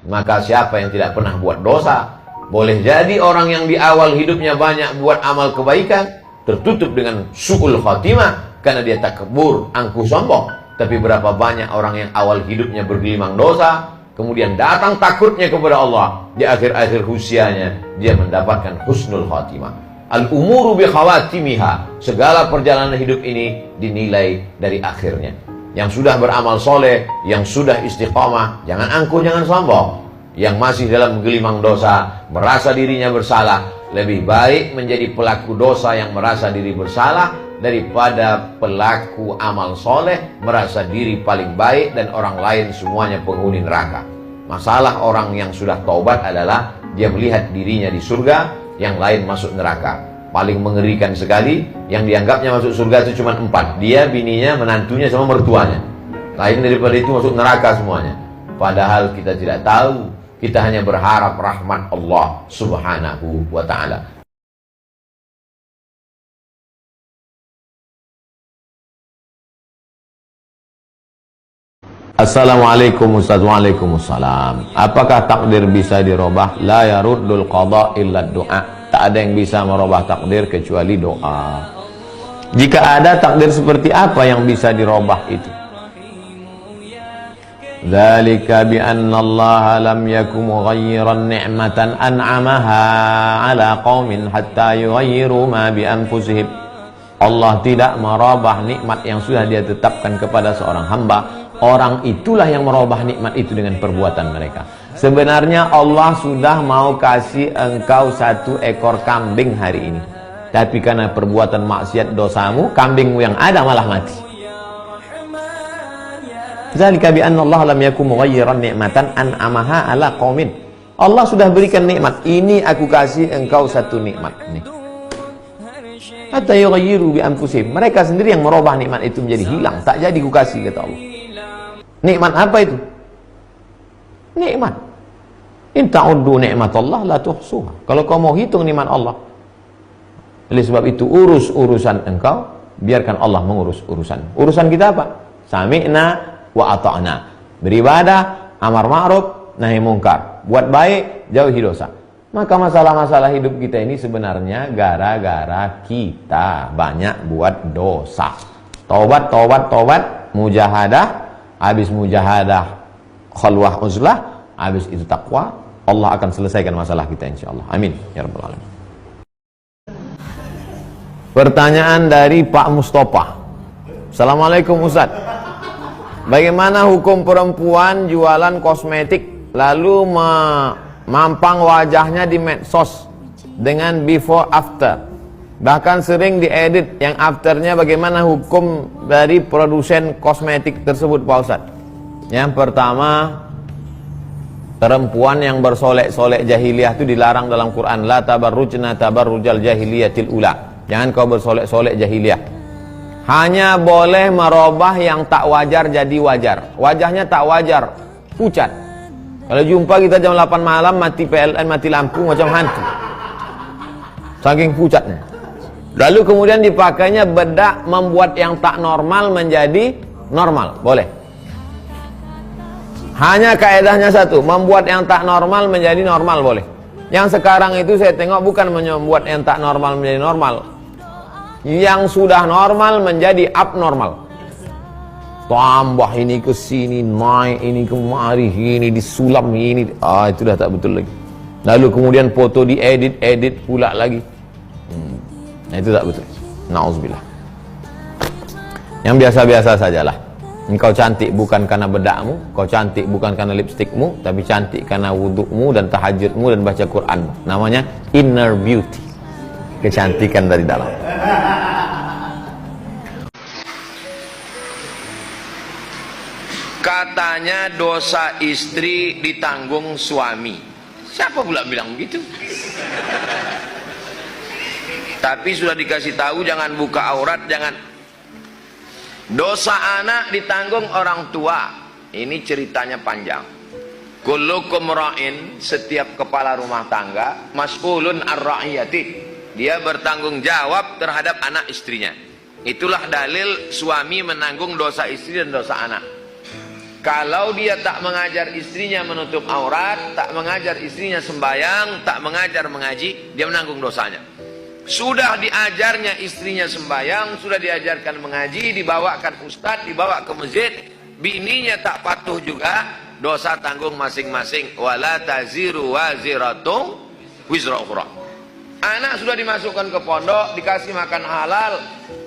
Maka siapa yang tidak pernah buat dosa, boleh jadi orang yang di awal hidupnya banyak buat amal kebaikan, tertutup dengan su'ul khatimah karena dia takabur, angkuh sombong. Tapi berapa banyak orang yang awal hidupnya bergelimang dosa, kemudian datang takutnya kepada Allah, di akhir-akhir usianya dia mendapatkan husnul khatimah. Al-umuru bi khawatimiha, segala perjalanan hidup ini dinilai dari akhirnya. Yang sudah beramal soleh, yang sudah istiqamah, jangan angkuh, jangan sombong. Yang masih dalam gelimang dosa, merasa dirinya bersalah, lebih baik menjadi pelaku dosa yang merasa diri bersalah daripada pelaku amal soleh merasa diri paling baik dan orang lain semuanya penghuni neraka. Masalah orang yang sudah taubat adalah dia melihat dirinya di surga, yang lain masuk neraka. Paling mengerikan sekali, yang dianggapnya masuk surga itu cuma 4. Dia, bininya, menantunya, sama mertuanya. Lain daripada itu masuk neraka semuanya. Padahal kita tidak tahu, kita hanya berharap rahmat Allah subhanahu wa ta'ala. Assalamualaikum Ustaz. Waalaikumsalam. Apakah takdir bisa dirubah? La yaruddul qada illa doa. Tak ada yang bisa merubah takdir kecuali doa. Jika ada takdir, seperti apa yang bisa dirubah itu? Dzalika bi anna Allah lam yakum mughayyiran ni'matan an'amaha 'ala qaumin hatta yughayyiru ma bi anfusihim. Allah tidak merubah nikmat yang sudah Dia tetapkan kepada seorang hamba. Orang itulah yang merubah nikmat itu dengan perbuatan mereka. Sebenarnya Allah sudah mau kasih engkau 1 ekor kambing hari ini, tapi karena perbuatan maksiat dosamu, kambingmu yang ada malah mati. Zalika bi anna Allah lam yakum mughayyiran ni'matan an'amaha 'ala qaumin. Allah sudah berikan nikmat. Ini aku kasih engkau 1 nikmat nih. Hatta yughayyiru bi anfusihim. Mereka sendiri yang merubah nikmat itu menjadi hilang, tak jadi ku kasih, kata Allah. Nikmat apa itu? Nikmat. In ta'uddu ni'matallah la tuhsuha. Kalau kau mau hitung nikmat Allah, oleh sebab itu urus urusan engkau, biarkan Allah mengurus urusan. Urusan kita apa? Sami'na wa ata'na. Beribadah, amar ma'ruf, nahi mungkar. Buat baik, jauhi dosa. Maka masalah-masalah hidup kita ini sebenarnya gara-gara kita banyak buat dosa. Taubat, taubat, taubat, mujahadah. Habis mujahadah, khalwah, uzlah, habis itu takwa, Allah akan selesaikan masalah kita insyaallah. Amin ya rabbal alamin. Pertanyaan dari Pak Mustafa. Assalamualaikum Ustaz. Bagaimana hukum perempuan jualan kosmetik lalu memampang wajahnya di medsos dengan before after? Bahkan sering diedit yang afternya. Bagaimana hukum dari produsen kosmetik tersebut Pak Ustaz? Yang pertama, perempuan yang bersolek-solek jahiliyah itu dilarang dalam Quran. La tabarrujna tabarrujal jahiliyatil ula. Jangan kau bersolek-solek jahiliyah. Hanya boleh merubah yang tak wajar jadi wajar. Wajahnya tak wajar, pucat. Kalau jumpa kita jam 8 malam mati PLN, mati lampu macam hantu, saking pucatnya. Lalu kemudian dipakainya bedak membuat yang tak normal menjadi normal. Boleh. Hanya kaedahnya 1, membuat yang tak normal menjadi normal boleh. Yang sekarang itu saya tengok bukan membuat yang tak normal menjadi normal. Yang sudah normal menjadi abnormal. Tambah ini ke sini, naik ini kemari, ini disulam ini. Itu dah tak betul lagi. Lalu kemudian foto diedit pula lagi. Itu tak betul. Na'udzubillah. Yang biasa-biasa sajalah. Engkau cantik bukan karena bedakmu, kau cantik bukan karena lipstikmu, tapi cantik karena wudukmu dan tahajudmu dan baca Quranmu. Namanya inner beauty. Kecantikan dari dalam. Katanya dosa istri ditanggung suami. Siapa pula bilang begitu? Tapi sudah dikasih tahu jangan buka aurat, jangan. Dosa anak ditanggung orang tua. Ini ceritanya panjang. Kullukum ra'in, setiap kepala rumah tangga, mas'ulun ar-ra'iyati. Dia bertanggung jawab terhadap anak istrinya. Itulah dalil suami menanggung dosa istri dan dosa anak. Kalau dia tak mengajar istrinya menutup aurat, tak mengajar istrinya sembahyang, tak mengajar mengaji, dia menanggung dosanya. Sudah diajarnya istrinya sembahyang, sudah diajarkan mengaji, dibawakan ustadz, dibawa ke masjid, bininya tak patuh juga, dosa tanggung masing-masing. Wala taziru waziratum wizra ukhra. Anak sudah dimasukkan ke pondok, dikasih makan halal,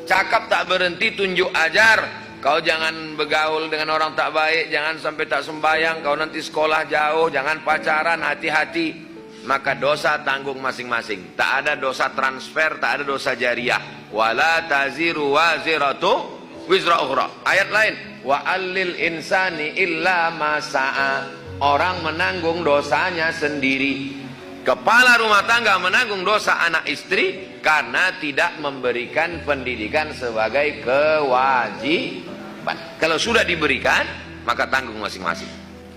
cakap tak berhenti, tunjuk ajar. Kau jangan bergaul dengan orang tak baik, jangan sampai tak sembahyang, kau nanti sekolah jauh, jangan pacaran, hati-hati. Maka dosa tanggung masing-masing. Tak ada dosa transfer, tak ada dosa jariah. Wala taziru waziratu wizra ukhra. Ayat lain, wa allil insani illa ma sa'a. Orang menanggung dosanya sendiri. Kepala rumah tangga menanggung dosa anak istri karena tidak memberikan pendidikan sebagai kewajiban. Kalau sudah diberikan, maka tanggung masing-masing.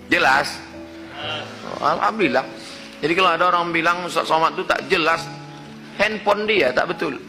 Jelas? Alhamdulillah. Jadi kalau ada orang bilang Ustaz Somad itu tak jelas, handphone dia tak betul.